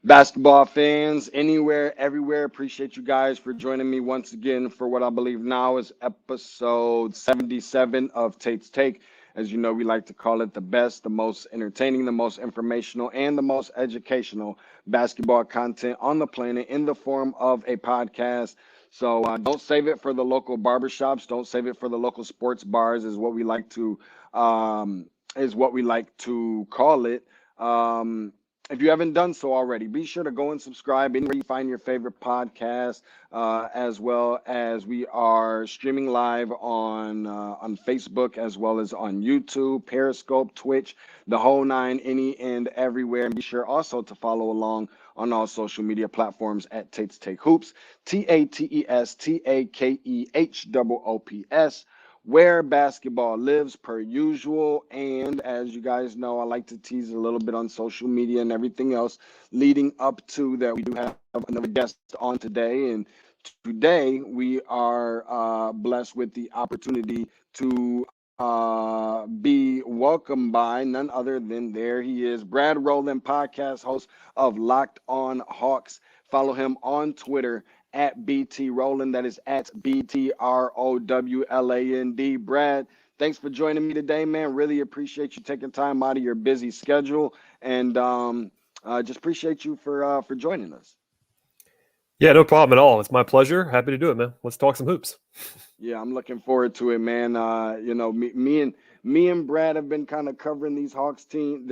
Basketball fans, anywhere, everywhere, appreciate you guys for joining me once again for what I believe now is episode 77 of Tate's Take. As you know, we like to call it the best, the most entertaining, the most informational, and the most educational basketball content on the planet in the form of a podcast. So don't save it for the local barbershops. Don't save it for the local sports bars, um, is what we like to call it. If you haven't done so already, be sure to go and subscribe anywhere you find your favorite podcast, as well as we are streaming live on Facebook as well as on YouTube, Periscope, Twitch, the whole nine, any and everywhere. And be sure also to follow along on all social media platforms at Tate's Take Hoops, TATESTAKEHOOPS, where basketball lives per usual. And as you guys know, I like to tease a little bit on social media and everything else leading up to that. We do have another guest on today. And today we are blessed with the opportunity to be welcomed by none other than there he is, Brad Rowland, podcast host of Locked On Hawks. Follow him on Twitter at BT Rowland. That is at BTROWLAND. Brad, thanks for joining me today, man. Really appreciate you taking time out of your busy schedule, and just appreciate you for joining us. Yeah, no problem at all. It's my pleasure. Happy to do it, man. Let's talk some hoops. Yeah, I'm looking forward to it, man. Me and Brad have been kind of covering this Hawks team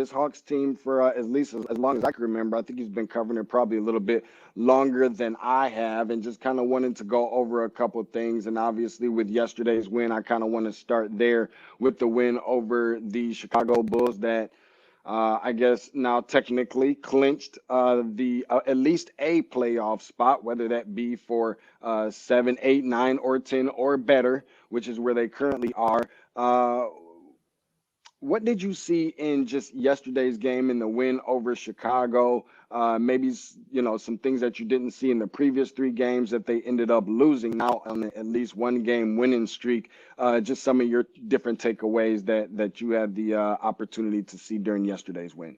for at least as long as I can remember. I think he's been covering it probably a little bit longer than I have, and just kind of wanted to go over a couple of things. And obviously, with yesterday's win, I kind of want to start there with the win over the Chicago Bulls that I guess now technically clinched the at least a playoff spot, whether that be for 7, 8, 9, or 10 or better, which is where they currently are. What did you see in just yesterday's game in the win over Chicago? Maybe some things that you didn't see in the previous 3 games that they ended up losing now on at least one game winning streak. Just some of your different takeaways that you had the opportunity to see during yesterday's win.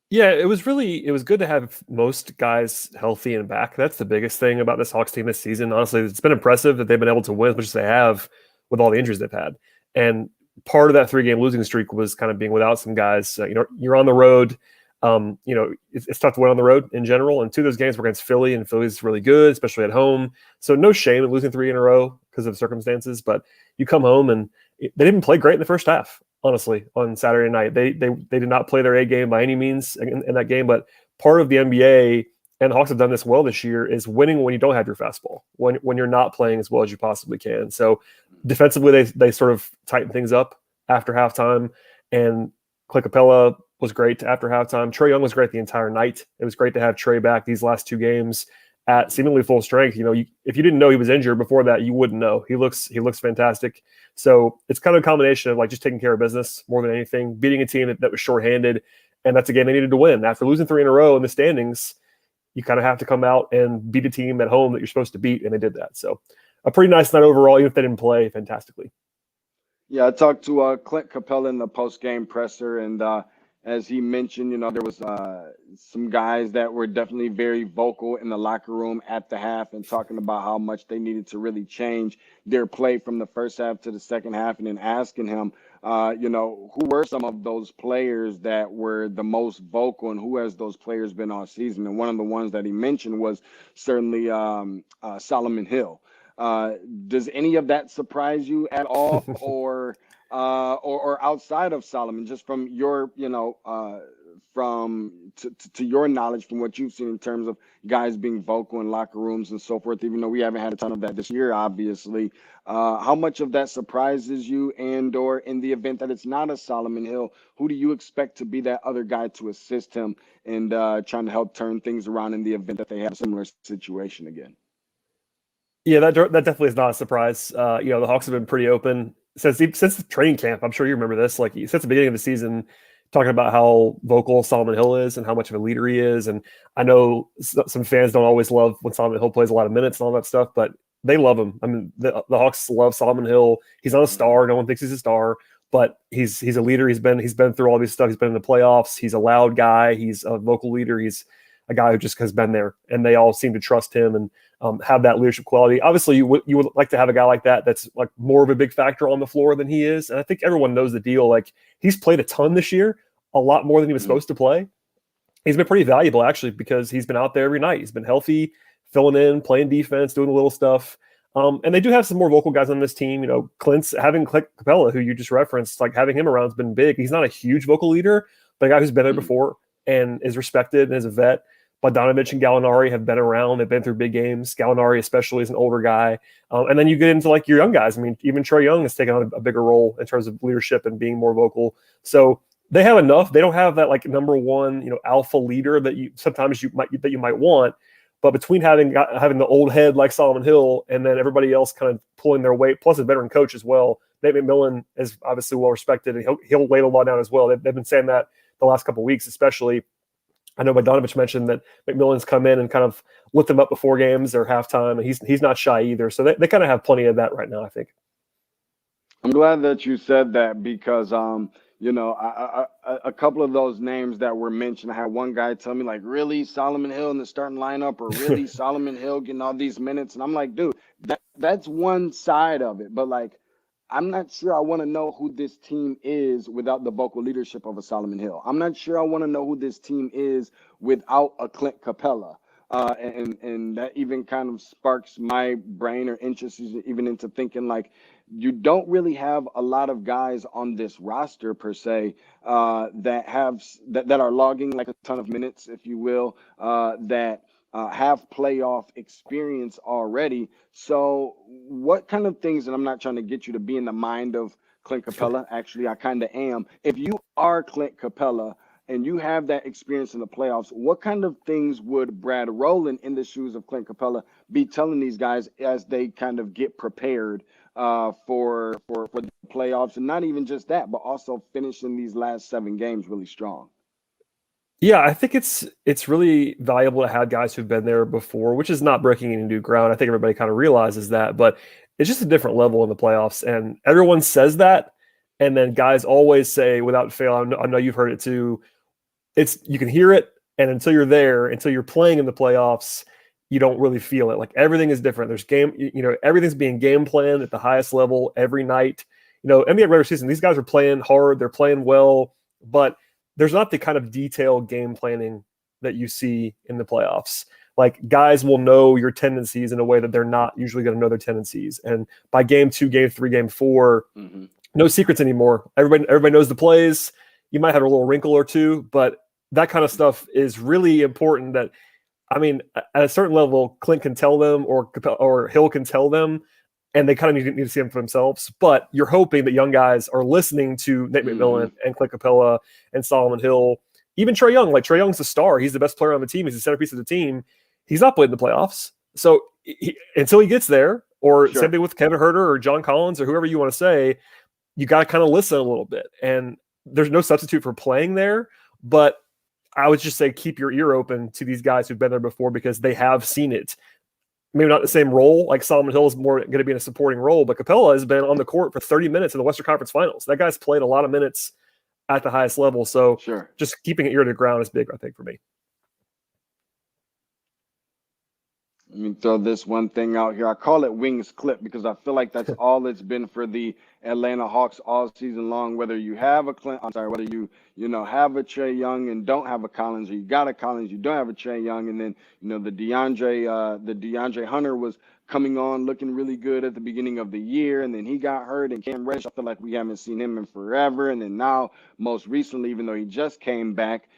Yeah, it was good to have most guys healthy and back. That's the biggest thing about this Hawks team this season. Honestly, it's been impressive that they've been able to win as much as they have with all the injuries they've had. And part of that 3-game losing streak was kind of being without some guys. You're on the road. It's tough to win on the road in general. And 2 of those games were against Philly, and Philly's really good, especially at home. So no shame in losing 3 in a row because of circumstances. But you come home and they didn't play great in the first half. Honestly, on Saturday night, they did not play their A game by any means in that game. But part of the NBA, and the Hawks have done this well this year, is winning when you don't have your fastball, when you're not playing as well as you possibly can. So defensively, they sort of tightened things up after halftime, and Clint Capella was great after halftime. Trae Young was great the entire night. It was great to have Trae back these last 2 games at seemingly full strength. If you didn't know he was injured before that, you wouldn't know. He looks fantastic. So it's kind of a combination of like just taking care of business more than anything, beating a team that was shorthanded, and that's a game they needed to win. After losing 3 in a row in the standings, you kind of have to come out and beat a team at home that you're supposed to beat, and they did that. So a pretty nice night overall, even if they didn't play fantastically. Yeah, I talked to Clint Capella in the post-game presser, and as he mentioned, there was some guys that were definitely very vocal in the locker room at the half and talking about how much they needed to really change their play from the first half to the second half, and then asking him, who were some of those players that were the most vocal and who has those players been all season? And one of the ones that he mentioned was certainly Solomon Hill. Does any of that surprise you at all, or outside of Solomon, just from your, to your knowledge, from what you've seen in terms of guys being vocal in locker rooms and so forth, even though we haven't had a ton of that this year, obviously, how much of that surprises you, and or in the event that it's not a Solomon Hill, who do you expect to be that other guy to assist him in trying to help turn things around in the event that they have a similar situation again? Yeah, that definitely is not a surprise. The Hawks have been pretty open since the training camp. I'm sure you remember this. Like since the beginning of the season, talking about how vocal Solomon Hill is and how much of a leader he is. And I know some fans don't always love when Solomon Hill plays a lot of minutes and all that stuff, but they love him. I mean, the Hawks love Solomon Hill. He's not a star. No one thinks he's a star, but he's a leader. He's been through all this stuff. He's been in the playoffs. He's a loud guy. He's a vocal leader. He's a guy who just has been there, and they all seem to trust him and have that leadership quality. Obviously, you would like to have a guy like that that's like more of a big factor on the floor than he is, and I think everyone knows the deal. Like, he's played a ton this year, a lot more than he was supposed to play. He's been pretty valuable, actually, because he's been out there every night. He's been healthy, filling in, playing defense, doing the little stuff. And they do have some more vocal guys on this team. Having Clint Capella, who you just referenced, like having him around has been big. He's not a huge vocal leader, but a guy who's been there before and is respected and is a vet. Bogdanovich and Gallinari have been around. They've been through big games. Gallinari especially is an older guy. And then you get into like your young guys. I mean, even Trae Young has taken on a bigger role in terms of leadership and being more vocal. So they have enough. They don't have that like number one, alpha leader that you might want. But between having the old head like Solomon Hill and then everybody else kind of pulling their weight, plus a veteran coach as well, Nate McMillan is obviously well respected, and he'll lay the law down as well. They've been saying that the last couple of weeks, especially. I know Bogdanovich mentioned that McMillan's come in and kind of lift them up before games or halftime, and he's not shy either. So they kind of have plenty of that right now, I think. I'm glad that you said that because a couple of those names that were mentioned, I had one guy tell me, like, really, Solomon Hill in the starting lineup, or really Solomon Hill getting all these minutes? And I'm like, dude, that's one side of it. But, like, I'm not sure I want to know who this team is without the vocal leadership of a Solomon Hill. I'm not sure I want to know who this team is without a Clint Capella. And that even kind of sparks my brain or interest even into thinking, like, you don't really have a lot of guys on this roster per se that are logging like a ton of minutes, if you will, that have playoff experience already. So what kind of things, and I'm not trying to get you to be in the mind of Clint Capella. Actually, I kind of am. If you are Clint Capella and you have that experience in the playoffs, what kind of things would Brad Rowland, in the shoes of Clint Capella, be telling these guys as they kind of get prepared for the playoffs? And not even just that, but also finishing these last 7 games really strong. Yeah, I think it's really valuable to have guys who've been there before, which is not breaking any new ground. I think everybody kind of realizes that, but it's just a different level in the playoffs, and everyone says that, and then guys always say without fail, I know you've heard it too, you can hear it, and until you're there, until you're playing in the playoffs, you don't really feel it. Like, everything is different. There's everything's being game planned at the highest level every night. NBA regular season, these guys are playing hard, they're playing well, but there's not the kind of detailed game planning that you see in the playoffs. Like, guys will know your tendencies in a way that they're not usually going to know their tendencies. And by game 2, game 3, game 4, no secrets anymore. Everybody knows the plays. You might have a little wrinkle or two, but that kind of stuff is really important. That, I mean, at a certain level, Clint can tell them, or Hill can tell them, and they kind of need to see them for themselves. But you're hoping that young guys are listening to Nate McMillan and Clint Capella and Solomon Hill, even Trae Young. Like, Trae Young's the star. He's the best player on the team. He's the centerpiece of the team. He's not played in the playoffs. So until he gets there, or same thing with Kevin Huerter or John Collins or whoever you want to say, you got to kind of listen a little bit. And there's no substitute for playing there. But I would just say keep your ear open to these guys who've been there before, because they have seen it. Maybe not the same role. Like, Solomon Hill is more going to be in a supporting role, but Capella has been on the court for 30 minutes in the Western Conference Finals. That guy's played a lot of minutes at the highest level. So just keeping an ear to the ground is big, I think, for me. Let me throw this one thing out here. I call it Wings Clip because I feel like that's all it's been for the Atlanta Hawks all season long. Whether you have whether you have a Trae Young and don't have a Collins, or you got a Collins, you don't have a Trae Young, and then the DeAndre Hunter was coming on looking really good at the beginning of the year, and then he got hurt, and Cam Reddish, I feel like we haven't seen him in forever. And then now, most recently, even though he just came back,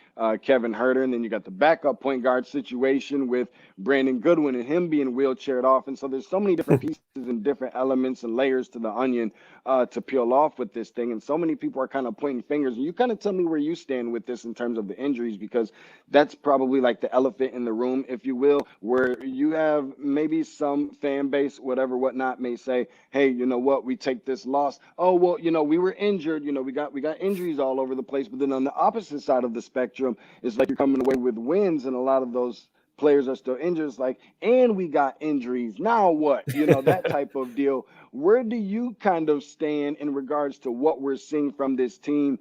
Kevin Huerter, and then you got the backup point guard situation with Brandon Goodwin and him being wheelchaired off. And so there's so many different pieces and different elements and layers to the onion to peel off with this thing. And so many people are kind of pointing fingers. And you kind of tell me where you stand with this in terms of the injuries, because that's probably like the elephant in the room, if you will, where you have maybe some fan base, whatnot, may say, hey, you know what, we take this loss. Oh, well, we were injured. We got injuries all over the place. But then on the opposite side of the spectrum, it's like you're coming away with wins, and a lot of those players are still injured. It's like, and we got injuries. Now what? You know, that type of deal. Where do you kind of stand in regards to what we're seeing from this team?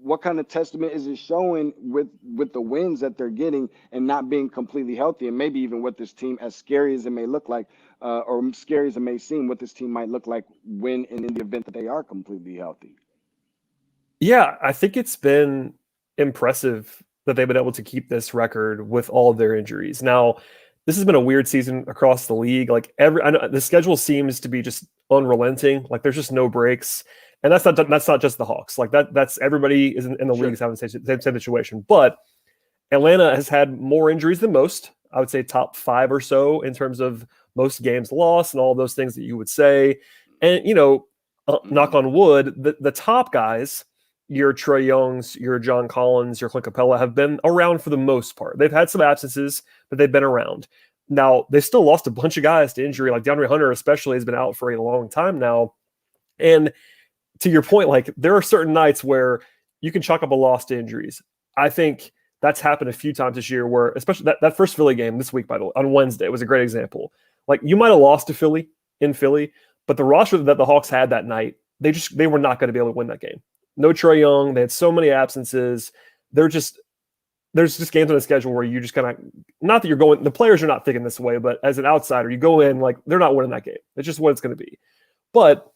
What kind of testament is it showing with the wins that they're getting and not being completely healthy, and maybe even what this team, as scary as it may look like, or scary as it may seem, what this team might look like when and in the event that they are completely healthy? Yeah, I think it's been impressive that they've been able to keep this record with all of their injuries. Now, this has been a weird season across the league. Like I know the schedule seems to be just unrelenting. Like there's just no breaks, and that's not just the Hawks. Like that's everybody is in the Sure. league is having the same situation. But Atlanta has had more injuries than most. I would say top 5 or so in terms of most games lost and all those things that you would say. And knock on wood, the top guys, your Trae Youngs, your John Collins, your Clint Capella, have been around for the most part. They've had some absences, but they've been around. Now, they still lost a bunch of guys to injury, like DeAndre Hunter especially has been out for a long time now. And to your point, like there are certain nights where you can chalk up a loss to injuries. I think that's happened a few times this year where, especially that first Philly game this week, by the way, on Wednesday, was a great example. Like you might have lost to Philly in Philly, but the roster that the Hawks had that night, they were not going to be able to win that game. No Trae Young. They had so many absences. There's just games on the schedule where you just kind of, not that you're going, the players are not thinking this way, but as an outsider, you go in like they're not winning that game. It's just what it's going to be. But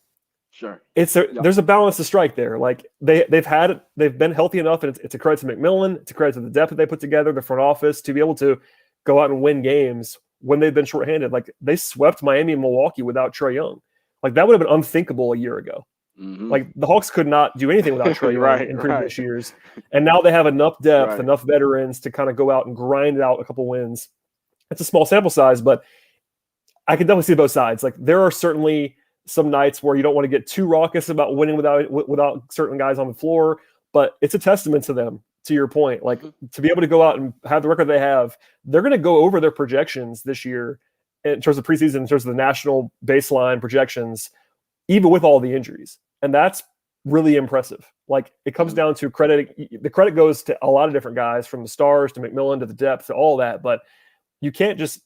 sure, there's a balance to strike there. Like they've been healthy enough, and it's a credit to McMillan. It's a credit to the depth that they put together, the front office, to be able to go out and win games when they've been shorthanded. Like they swept Miami and Milwaukee without Trae Young. Like that would have been unthinkable a year ago. Mm-hmm. Like the Hawks could not do anything without Trae Young in previous years. And now they have enough depth, enough veterans to kind of go out and grind out a couple wins. It's a small sample size, but I can definitely see both sides. Like there are certainly some nights where you don't want to get too raucous about winning without certain guys on the floor, but it's a testament to them, to your point. Like to be able to go out and have the record they have, they're going to go over their projections this year in terms of preseason, in terms of the national baseline projections, even with all the injuries. And that's really impressive. Like it comes down to credit. The credit goes to a lot of different guys, from the stars to McMillan to the depth to all that, but you can't just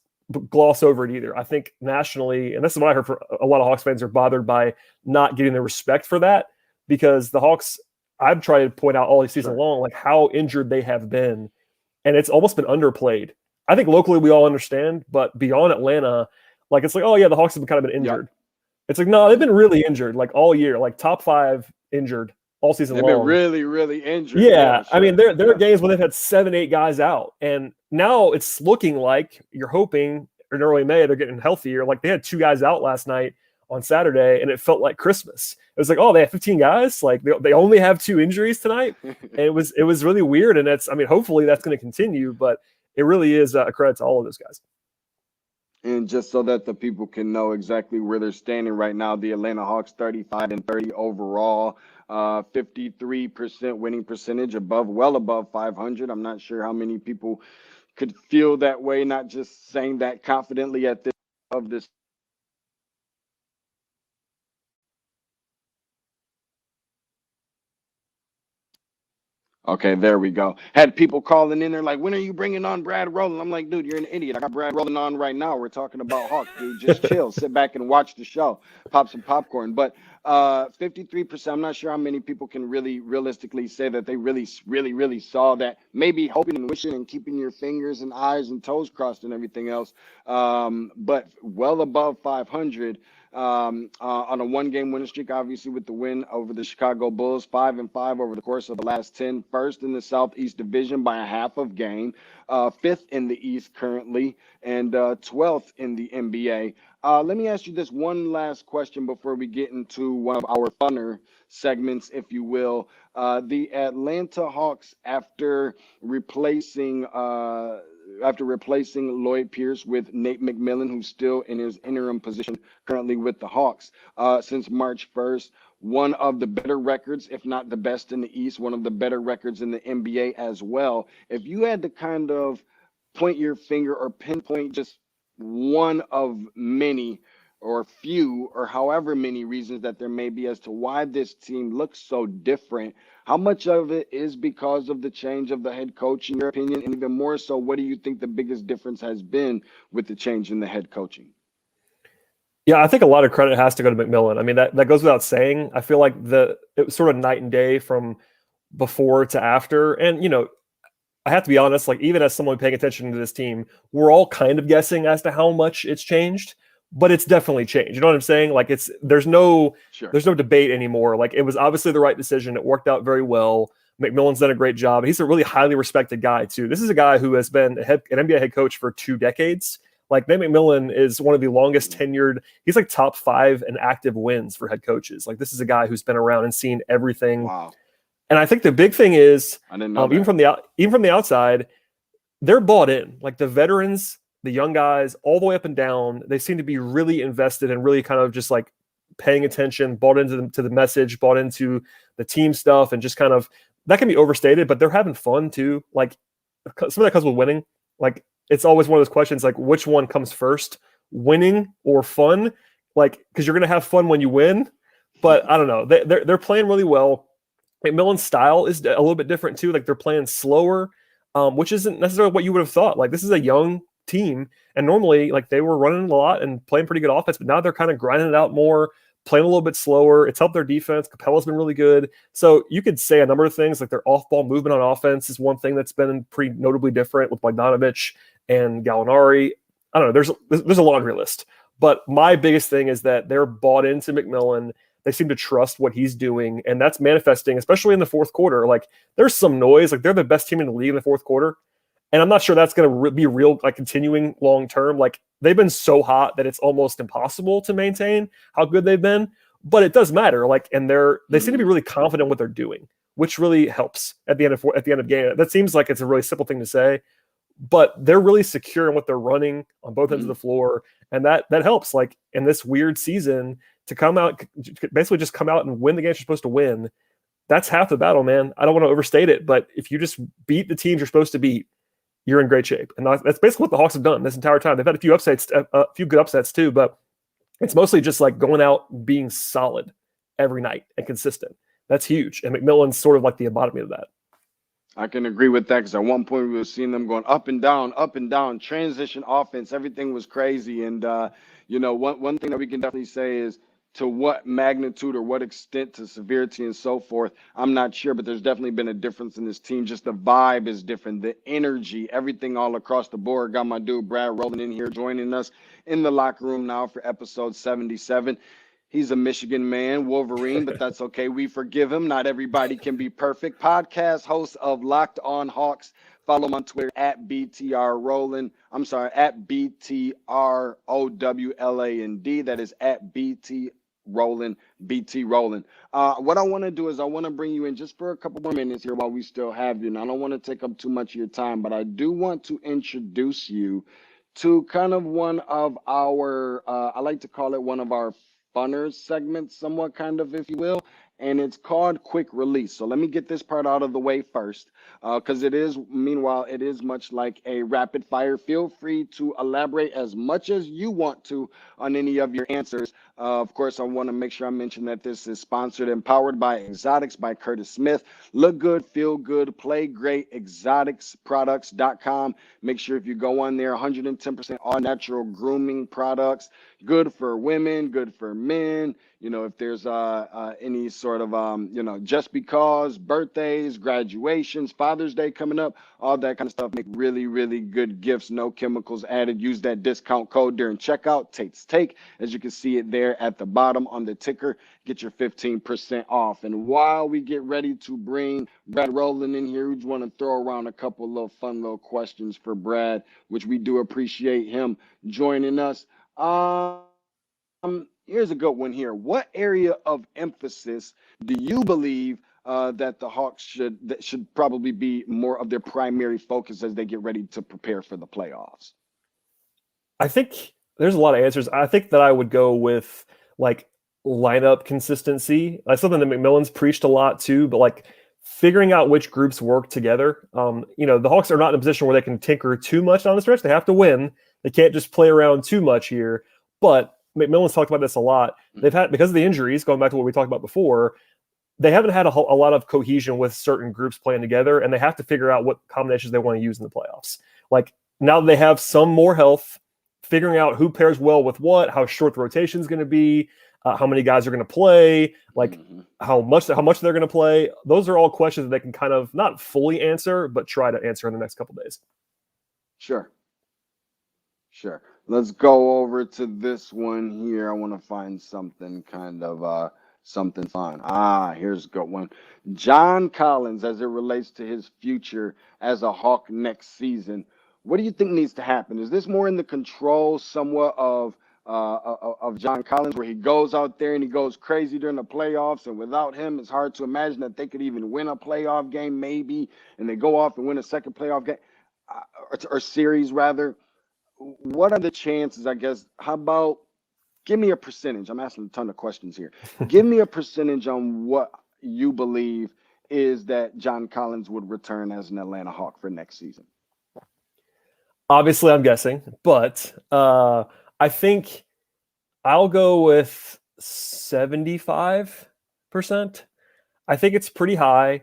gloss over it either. I think nationally, and this is what I heard from a lot of Hawks fans, are bothered by not getting the respect for that, because the Hawks, I've tried to point out all season long, like how injured they have been. And it's almost been underplayed. I think locally we all understand, but beyond Atlanta, like it's like, oh yeah, the Hawks have kind of been injured. Yep. It's like, no, they've been really injured, like all year, like top 5 injured all season long. They've been really, really injured. Yeah. I mean, there are games when they've had 7-8 guys out. And now it's looking like you're hoping in early May they're getting healthier. Like they had 2 guys out last night on Saturday, and it felt like Christmas. It was like, oh, they have 15 guys. Like they only have 2 injuries tonight. And it was really weird. And hopefully that's going to continue, but it really is a credit to all of those guys. And just so that the people can know exactly where they're standing right now, the Atlanta Hawks 35-30 overall, 53% winning percentage, well above 500. I'm not sure how many people could feel that way, not just saying that confidently at this. Okay, there we go. Had people calling in there like, when are you bringing on Brad Rowland? I'm like, dude, you're an idiot. I got Brad Rowland on right now. We're talking about Hawks, dude. Just chill. Sit back and watch the show. Pop some popcorn. But 53%, I'm not sure how many people can really realistically say that they really, really, really saw that. Maybe hoping and wishing and keeping your fingers and eyes and toes crossed and everything else. But well above 500. On a 1-game winning streak, obviously with the win over the Chicago Bulls, 5-5 over the course of the last 10, first in the Southeast Division by a half of game, 5th in the East currently, and 12th in the NBA. Let me ask you this one last question before we get into one of our funner segments, if you will. The Atlanta Hawks, after replacing Lloyd Pierce with Nate McMillan, who's still in his interim position currently with the Hawks, since March 1st, one of the better records, if not the best in the East, one of the better records in the NBA as well. If you had to kind of point your finger or pinpoint just one of many or few or however many reasons that there may be as to why this team looks so different, How much of it is because of the change of the head coach, in your opinion? And even more so, what do you think the biggest difference has been with the change in the head coaching? Yeah, I think a lot of credit has to go to McMillan. I mean, that goes without saying. I feel like it was sort of night and day from before to after. And, I have to be honest, like even as someone paying attention to this team, we're all kind of guessing as to how much it's changed, but it's definitely changed. You know what I'm saying? Like there's no Sure. debate anymore. Like it was obviously the right decision. It worked out very well. McMillan's done a great job. He's a really highly respected guy too. This is a guy who has been an NBA head coach for 2 decades. Like Nate McMillan is one of the longest tenured. He's like top 5 in active wins for head coaches. Like this is a guy who's been around and seen everything. Wow. And I think the big thing is, I didn't know even from the outside, they're bought in. Like the veterans, the young guys, all the way up and down, they seem to be really invested and really kind of just like paying attention, bought into the message, bought into the team stuff, and just kind of that can be overstated, but they're having fun too. Like some of that comes with winning. Like it's always one of those questions, like which one comes first, winning or fun? Like because you're gonna have fun when you win, but I don't know. They're playing really well. McMillan's style is a little bit different too. Like they're playing slower, which isn't necessarily what you would have thought. Like this is a young team, and normally like they were running a lot and playing pretty good offense, but now they're kind of grinding it out more, playing a little bit slower. It's helped their defense. Capella's been really good. So you could say a number of things, like their off-ball movement on offense is one thing that's been pretty notably different with Bogdanovich and Gallinari. I don't know. There's a laundry list, but my biggest thing is that they're bought into McMillan. They seem to trust what he's doing, and that's manifesting, especially in the fourth quarter. Like, there's some noise. Like, they're the best team in the league in the fourth quarter, and I'm not sure that's going to be real, like, continuing long term. Like, they've been so hot that it's almost impossible to maintain how good they've been, but it does matter. Like, and they seem to be really confident in what they're doing, which really helps at the end of the game. That seems like it's a really simple thing to say, but they're really secure in what they're running on both ends of the floor, and that helps. Like in this weird season, to come out, basically just come out and win the games you're supposed to win, that's half the battle, man. I don't want to overstate it, but if you just beat the teams you're supposed to beat, you're in great shape. And that's basically what the Hawks have done this entire time. They've had a few good upsets too, but it's mostly just like going out, being solid every night and consistent. That's huge. And McMillan's sort of like the embodiment of that. I can agree with that because at one point we were seeing them going up and down, transition offense. Everything was crazy. And, one thing that we can definitely say is to what magnitude or what extent to severity and so forth, I'm not sure, but there's definitely been a difference in this team. Just the vibe is different, the energy, everything all across the board. Got my dude Brad Rowland in here joining us in the locker room now for episode 77. He's a Michigan man, Wolverine, but that's okay. We forgive him. Not everybody can be perfect. Podcast host of Locked On Hawks. Follow him on Twitter at BTR Rowland. I'm sorry, at BTROWLAND. That is at BT Rowland, BT Rowland. What I want to do is I want to bring you in just for a couple more minutes here while we still have you. And I don't want to take up too much of your time, but I do want to introduce you to kind of one of our, I like to call it one of our funner segments, somewhat kind of, if you will, and it's called Quick Release. So let me get this part out of the way first, because it is much like a rapid fire. Feel free to elaborate as much as you want to on any of your answers. Of course, I want to make sure I mention that this is sponsored and powered by Xotics by Curtis Smith. Look good, feel good, play great, exoticsproducts.com. Make sure if you go on there, 110% all natural grooming products, good for women, good for men. If there's any sort of, just because, birthdays, graduations, Father's Day coming up, all that kind of stuff, make really, really good gifts, no chemicals added. Use that discount code during checkout, Tate's Take, as you can see it there at the bottom on the ticker. Get your 15% off. And while we get ready to bring Brad Rowland in here, we just want to throw around a couple little fun little questions for Brad, which we do appreciate him joining us. Here's a good one here. What area of emphasis do you believe that the Hawks should probably be more of their primary focus as they get ready to prepare for the playoffs? I think there's a lot of answers. I think that I would go with like lineup consistency. That's something that McMillan's preached a lot too, but like figuring out which groups work together. The Hawks are not in a position where they can tinker too much on the stretch. They have to win. They can't just play around too much here, but McMillan's talked about this a lot. They've had, because of the injuries, going back to what we talked about before, they haven't had a lot of cohesion with certain groups playing together, and they have to figure out what combinations they want to use in the playoffs. Like now that they have some more health, figuring out who pairs well with what, how short the rotation is going to be, how many guys are going to play, like how much they're going to play. Those are all questions that they can kind of not fully answer, but try to answer in the next couple of days. Sure. Let's go over to this one here. I want to find something kind of something fun. Here's a good one. John Collins, as it relates to his future as a Hawk next season, what do you think needs to happen? Is this more in the control somewhat of John Collins, where he goes out there and he goes crazy during the playoffs, and without him, it's hard to imagine that they could even win a playoff game, maybe, and they go off and win a second playoff game or series rather? What are the chances, I guess? How about give me a percentage? I'm asking a ton of questions here. Give me a percentage on what you believe is that John Collins would return as an Atlanta Hawk for next season. Obviously, I'm guessing, but I think I'll go with 75%. I think it's pretty high.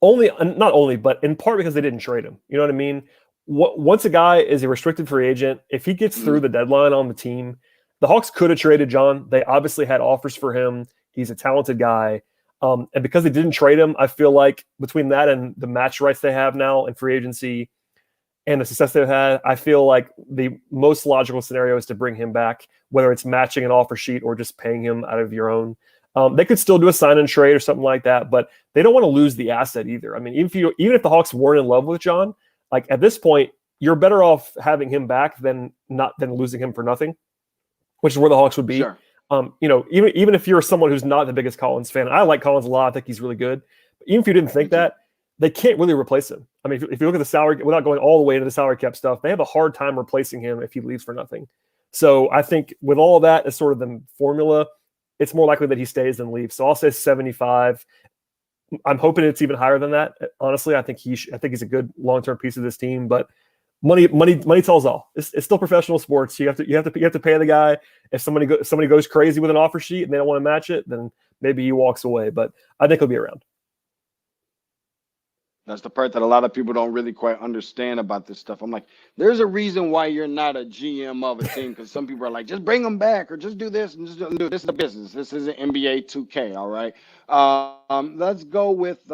Not only, but in part because they didn't trade him. You know what I mean? Once a guy is a restricted free agent, if he gets through the deadline on the team, the Hawks could have traded John. They obviously had offers for him. He's a talented guy. And because they didn't trade him, I feel like between that and the match rights they have now in free agency and the success they've had, I feel like the most logical scenario is to bring him back, whether it's matching an offer sheet or just paying him out of your own. They could still do a sign and trade or something like that, but they don't want to lose the asset either. I mean, even if the Hawks weren't in love with John, like at this point, you're better off having him back than losing him for nothing, which is where the Hawks would be. Sure. Even if you're someone who's not the biggest Collins fan, I like Collins a lot. I think he's really good. But even if you didn't think that, they can't really replace him. I mean, if you look at the salary, without going all the way into the salary cap stuff, they have a hard time replacing him if he leaves for nothing. So I think with all of that as sort of the formula, it's more likely that he stays than leaves. So I'll say 75. I'm hoping it's even higher than that. Honestly, I think he's a good long-term piece of this team, but money tells all. It's still professional sports. You have to pay the guy. If somebody goes crazy with an offer sheet and they don't want to match it, then maybe he walks away, but I think he'll be around. That's the part that a lot of people don't really quite understand about this stuff. I'm like, there's a reason why you're not a GM of a team, because some people are like, just bring them back or just do this and just do this. Is a business. This is an NBA 2K. All right. Let's go with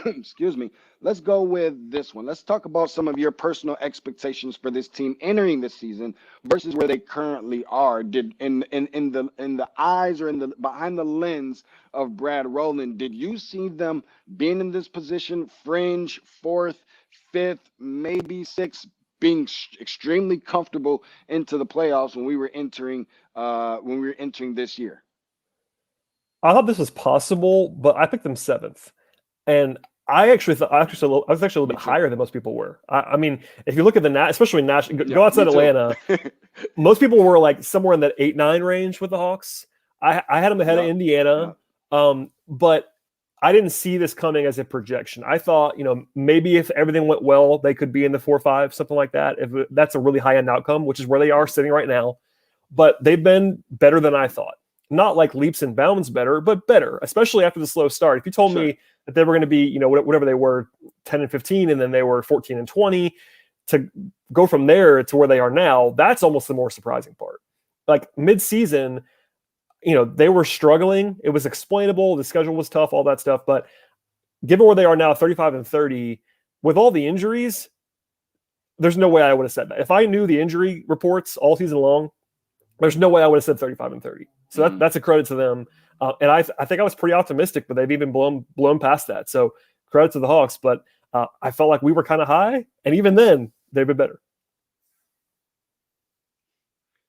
excuse me. Let's go with this one. Let's talk about some of your personal expectations for this team entering the season versus where they currently are. Did in the eyes or behind the lens of Brad Rowland, did you see them being in this position, fringe, fourth, fifth, maybe sixth, being extremely comfortable into the playoffs when we were entering this year? I thought this was possible, but I picked them seventh, and I was actually a little bit higher than most people were. I mean, if you look at especially national, go outside Atlanta, most people were like somewhere in that 8-9 range with the Hawks. I had them ahead of Indiana, but I didn't see this coming as a projection. I thought, maybe if everything went well, they could be in the 4-5, something like that. If that's a really high end outcome, which is where they are sitting right now, but they've been better than I thought. Not like leaps and bounds better, but better, especially after the slow start. If you told me that they were going to be, whatever they were, 10-15, and then they were 14-20, to go from there to where they are now, that's almost the more surprising part. Like mid-season, they were struggling. It was explainable. The schedule was tough, all that stuff. But given where they are now, 35-30, with all the injuries, there's no way I would have said that. If I knew the injury reports all season long, there's no way I would have said 35-30. So that's a credit to them. And I think I was pretty optimistic, but they've even blown past that. So credit to the Hawks. But I felt like we were kind of high. And even then, they've been better.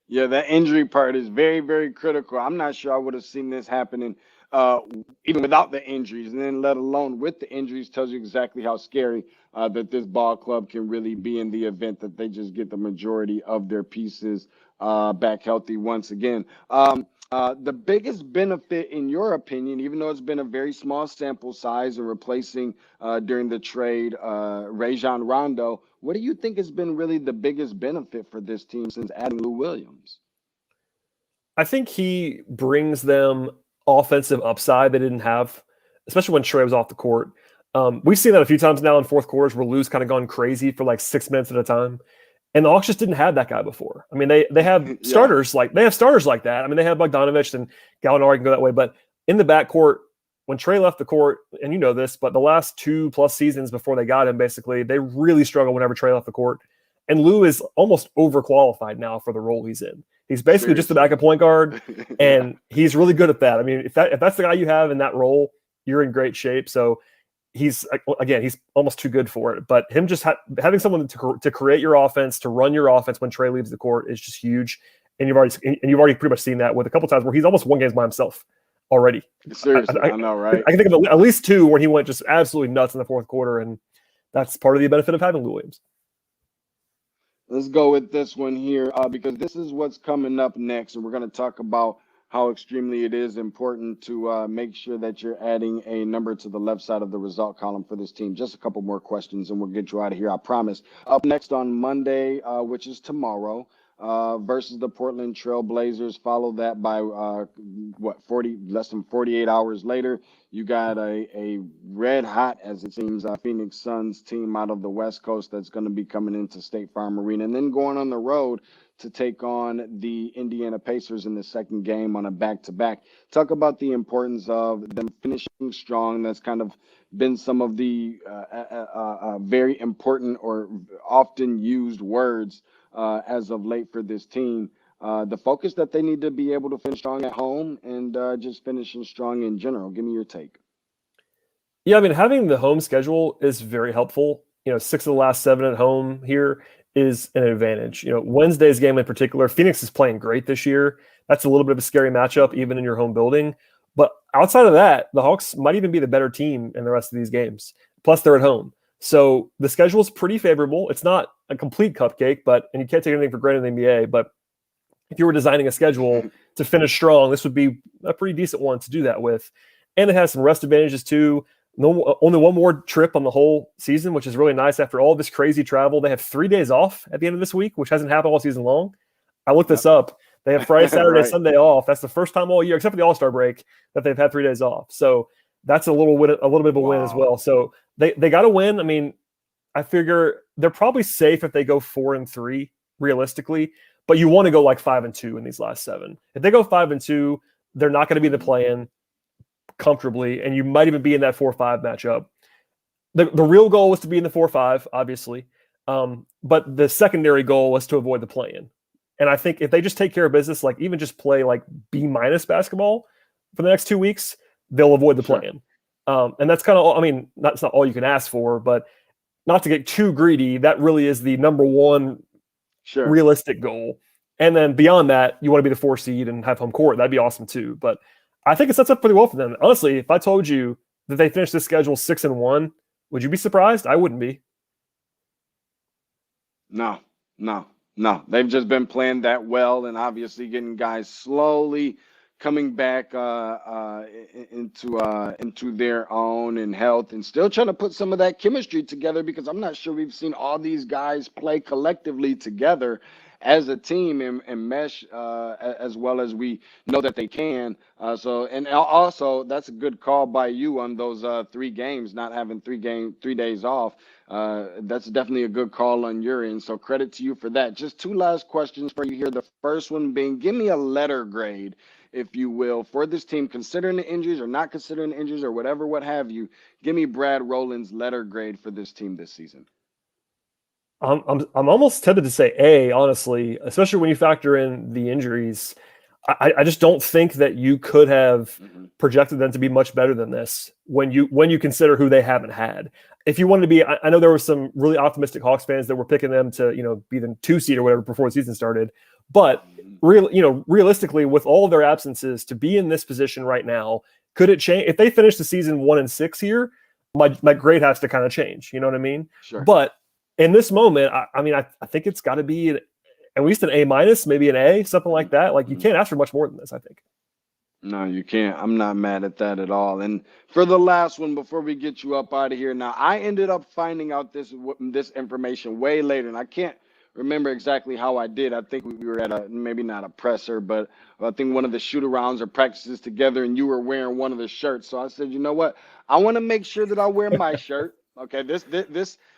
Yeah, that injury part is very, very critical. I'm not sure I would have seen this happening even without the injuries, and then let alone with the injuries, tells you exactly how scary that this ball club can really be in the event that they just get the majority of their pieces back healthy once again. The biggest benefit, in your opinion, even though it's been a very small sample size and replacing during the trade Rajon Rondo, what do you think has been really the biggest benefit for this team since adding Lou Williams? I think he brings them offensive upside they didn't have. especially when Trey was off the court. We've seen that a few times now in fourth quarters where Lou's kind of gone crazy for like 6 minutes at a time. And the Hawks just didn't have that guy before. I mean, they have Yeah. starters like that. I mean, they have Bogdanovich and Gallinari can go that way. But in the backcourt, when Trey left the court, and you know this, but the last 2+ seasons before they got him, basically, they really struggled whenever Trey left the court. And Lou is almost overqualified now for the role he's in. He's basically just the backup point guard, and he's really good at that. I mean, if that's the guy you have in that role, you're in great shape. So he's almost too good for it. But him just having someone to create your offense, to run your offense when Trey leaves the court is just huge. And you've already pretty much seen that with a couple times where he's almost won games by himself already. Seriously, I know, right? I can think of at least 2 where he went just absolutely nuts in the fourth quarter, and that's part of the benefit of having Lou Williams. Let's go with this one here because this is what's coming up next, and we're going to talk about how extremely it is important to make sure that you're adding a number to the left side of the result column for this team. Just a couple more questions, and we'll get you out of here, I promise. Up next on Monday, which is tomorrow, versus the Portland Trail Blazers. Follow that by less than 48 hours later. You got a red hot, as it seems, Phoenix Suns team out of the West Coast that's going to be coming into State Farm Arena and then going on the road to take on the Indiana Pacers in the second game on a back-to-back. Talk about the importance of them finishing strong. That's kind of been some of the very important or often used words as of late for this team. The focus that they need to be able to finish strong at home and just finishing strong in general. Give me your take. Yeah, I mean, having the home schedule is very helpful. 6 of the last 7 at home here is an advantage. Wednesday's game in particular, Phoenix is playing great this year. That's a little bit of a scary matchup, even in your home building. But outside of that, the Hawks might even be the better team in the rest of these games. Plus, they're at home. So the schedule is pretty favorable. It's not a complete cupcake, and you can't take anything for granted in the NBA. But if you were designing a schedule to finish strong, this would be a pretty decent one to do that with. And it has some rest advantages too. Only one more trip on the whole season, which is really nice after all this crazy travel. They have 3 days off at the end of this week, which hasn't happened all season long. I looked this up. They have Friday, Saturday, right. Sunday off. That's the first time all year, except for the All-Star break, that they've had 3 days off. So that's a little bit of a win as well. So they got to win. I mean, I figure they're probably safe if they go 4-3 realistically, but you want to go like 5-2 in these last 7. If they go 5-2, they're not going to be in the play-in comfortably, and you might even be in that 4-5 matchup. The real goal was to be in the 4-5, obviously, but the secondary goal was to avoid the play-in. And I think if they just take care of business, like even just play like B- basketball for the next 2 weeks, they'll avoid the play-in. And that's kind of, I mean, that's not all you can ask for, but not to get too greedy, that really is the number one realistic goal. And then beyond that, you want to be the 4 seed and have home court. That'd be awesome too. But I think it sets up pretty well for them. Honestly, if I told you that they finished this schedule 6-1, would you be surprised? I wouldn't be. No. They've just been playing that well and obviously getting guys slowly coming back into their own and health and still trying to put some of that chemistry together, because I'm not sure we've seen all these guys play collectively together as a team and mesh as well as we know that they can. And also that's a good call by you on those 3 games, not having 3 days off. That's definitely a good call on your end. So credit to you for that. Just 2 last questions for you here. The first one being, give me a letter grade, if you will, for this team, considering the injuries or not considering the injuries or whatever, what have you. Give me Brad Rowland's letter grade for this team this season. I'm almost tempted to say A, honestly, especially when you factor in the injuries. I just don't think that you could have projected them to be much better than this when you consider who they haven't had. If you wanted to be, I know there were some really optimistic Hawks fans that were picking them to, be the 2 seed or whatever before the season started. But realistically, with all of their absences, to be in this position right now, could it change? If they finish the season 1-6 here, my grade has to kind of change. You know what I mean? Sure. But in this moment, I think it's got to be at least an A-, maybe an A, something like that. Like, you can't ask for much more than this, I think. No, you can't. I'm not mad at that at all. And for the last one, before we get you up out of here, now I ended up finding out this information way later, and I can't remember exactly how I did. I think we were at a, maybe not a presser, but I think one of the shoot arounds or practices together, and you were wearing one of the shirts. So I said, you know what? I want to make sure that I wear my shirt. Okay, this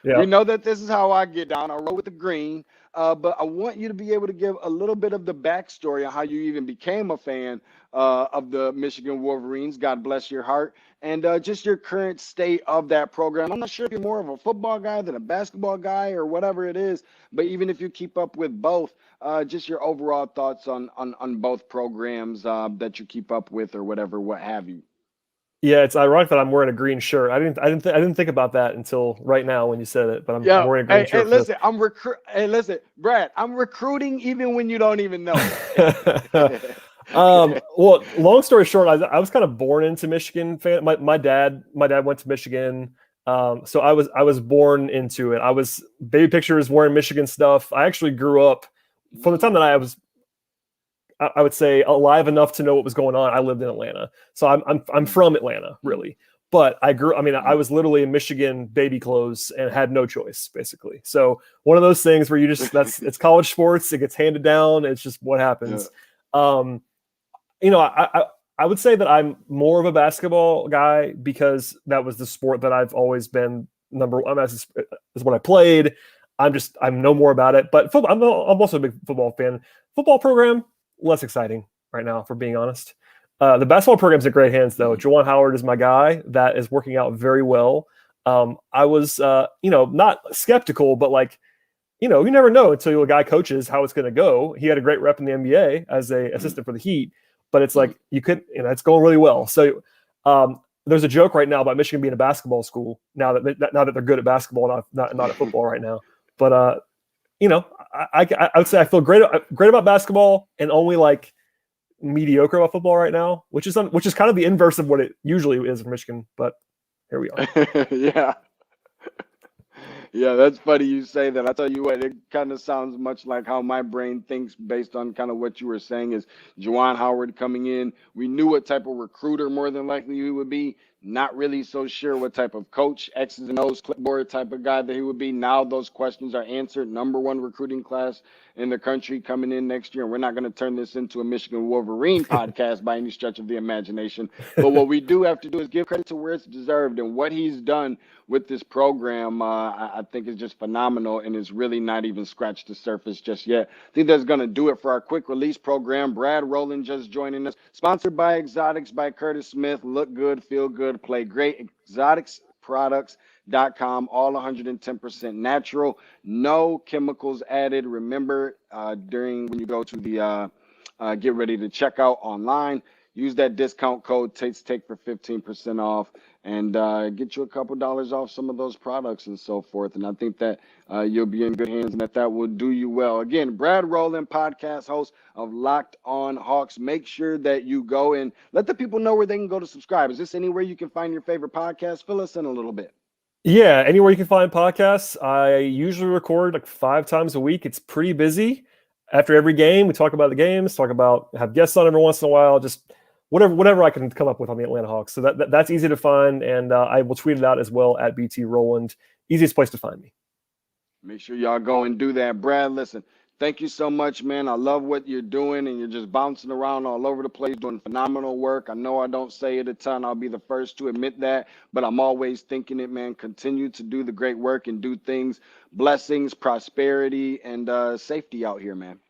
Yeah. we know that this is how I get down. I roll with the green, but I want you to be able to give a little bit of the backstory on how you even became a fan of the Michigan Wolverines. God bless your heart, and just your current state of that program. I'm not sure if you're more of a football guy than a basketball guy or whatever it is, but even if you keep up with both, just your overall thoughts on both programs that you keep up with or whatever, what have you. Yeah, it's ironic that I'm wearing a green shirt. I didn't think about that until right now when you said it. But I'm Yeah, wearing a green hey, shirt for listen, Hey, listen, Brad, I'm recruiting even when you don't even know this. it. Well, long story short, I was kind of born into Michigan fan. My dad went to Michigan, so I was born into it. I was baby pictures wearing Michigan stuff. I actually grew up from the time that I would say alive enough to know what was going on. I lived in Atlanta, so I'm from Atlanta, really. But I grew. I mean, I was literally in Michigan baby clothes and had no choice, basically. So one of those things where you just it's college sports. It gets handed down. It's just what Yeah. happens. Um, I would say that I'm more of a basketball guy because that was the sport that I've always been number one. Is what I played. I'm no more about it. But football, I'm also a big football fan. Football program less exciting right now, for being honest. The basketball program's in great hands though. Juwan Howard is my guy. That is working out very well. I was not skeptical, but like you never know until a guy coaches how it's going to go. He had a great rep in the NBA as a assistant for the Heat, but it's like it's going really well. So there's a joke right now about Michigan being a basketball school now that they're good at basketball, not at football right now. But I would say I feel great about basketball and only like mediocre about football right now, which is kind of the inverse of what it usually is for Michigan. But here we are. Yeah. Yeah, that's funny you say that. I tell you what, it kind of sounds much like how my brain thinks based on kind of what you were saying is Juwan Howard coming in. We knew what type of recruiter more than likely he would be. Not really so sure what type of coach, X's and O's clipboard type of guy that he would be. Now those questions are answered. Number one recruiting class in the country coming in next year. And we're not going to turn this into a Michigan Wolverine podcast by any stretch of the imagination. But what we do have to do is give credit to where it's deserved, and what he's done with this program, I think is just phenomenal, and is really not even scratched the surface just yet. I think that's going to do it for our quick release program. Brad Rowland just joining us. Sponsored by Xotics by Curtis Smith. Look good, feel good, play great. Xoticsproducts.com, all 110% natural, no chemicals added. Remember, during when you go to the get ready to check out online, use that discount code Tate's Take for 15% off, and get you a couple dollars off some of those products and so forth. And I think that you'll be in good hands, and that will do you well. Again, Brad Rowland, podcast host of Locked On Hawks. Make sure that you go and let the people know where they can go to subscribe. Is this anywhere you can find your favorite podcast? Fill us in a little bit. Yeah, anywhere you can find podcasts. I usually record like 5 times a week. It's pretty busy. After every game, we talk about the games, have guests on every once in a while, just whatever I can come up with on the Atlanta Hawks. So that's easy to find, and I will tweet it out as well at BT Rowland. Easiest place to find me. Make sure y'all go and do that. Brad, listen, thank you so much, man. I love what you're doing, and you're just bouncing around all over the place doing phenomenal work. I know I don't say it a ton. I'll be the first to admit that, but I'm always thinking it, man. Continue to do the great work and do things, blessings, prosperity, and safety out here, man.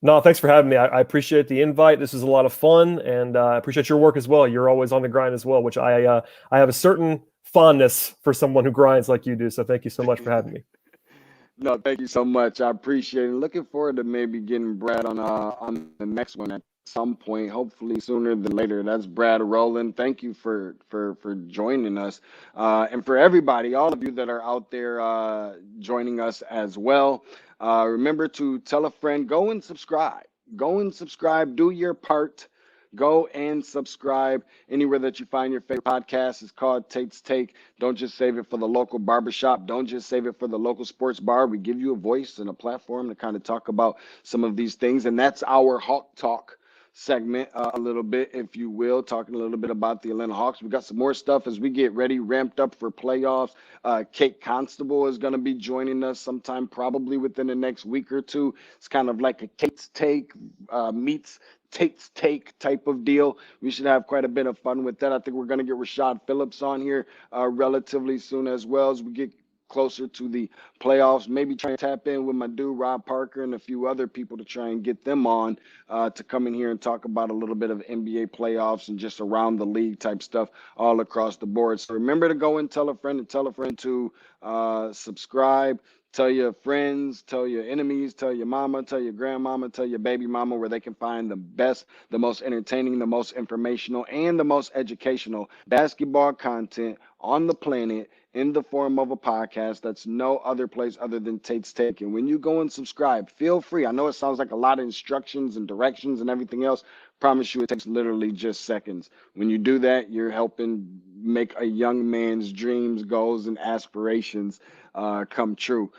No, thanks for having me. I appreciate the invite. This is a lot of fun, and I appreciate your work as well. You're always on the grind as well, which I have a certain fondness for someone who grinds like you do. So thank you so much for having me. No, thank you so much. I appreciate it. Looking forward to maybe getting Brad on the next one at some point, hopefully sooner than later. That's Brad Rowland. Thank you for joining us, and for everybody, all of you that are out there joining us as well. Remember to tell a friend. Go and subscribe. Go and subscribe. Do your part. Go and subscribe anywhere that you find your favorite podcast. It's called Tate's Take. Don't just save it for the local barbershop. Don't just save it for the local sports bar. We give you a voice and a platform to kind of talk about some of these things. And that's our Hawk Talk. segment a little bit, if you will, talking a little bit about the Atlanta Hawks. We got some more stuff as we get ready, ramped up for playoffs. Kate Constable is going to be joining us sometime probably within the next week or two. It's kind of like a Kate's Take meets Tate's Take type of deal. We should have quite a bit of fun with that. I think we're going to get Rashad Phillips on here relatively soon as well as we get closer to the playoffs. Maybe try and tap in with my dude Rob Parker and a few other people to try and get them on to come in here and talk about a little bit of NBA playoffs and just around the league type stuff all across the board. So remember to go and tell a friend to subscribe. Tell your friends, tell your enemies, tell your mama, tell your grandmama, tell your baby mama where they can find the best, the most entertaining, the most informational, and the most educational basketball content on the planet in the form of a podcast. That's no other place other than Tate's Take. And when you go and subscribe, feel free. I know it sounds like a lot of instructions and directions and everything else. Promise you it takes literally just seconds. When you do that, you're helping make a young man's dreams, goals, and aspirations come true.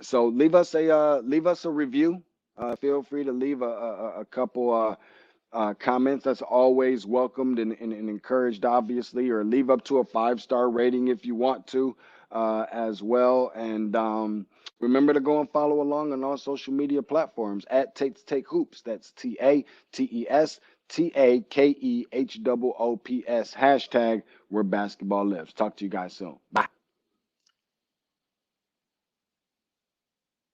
So leave us a review. Feel free to leave a couple comments. That's always welcomed and encouraged, obviously, or leave up to a 5-star rating if you want to as well. And remember to go and follow along on all social media platforms at Tate's Take Hoops. That's TATESTAKEHOOPS. Hashtag where basketball lives. Talk to you guys soon. Bye.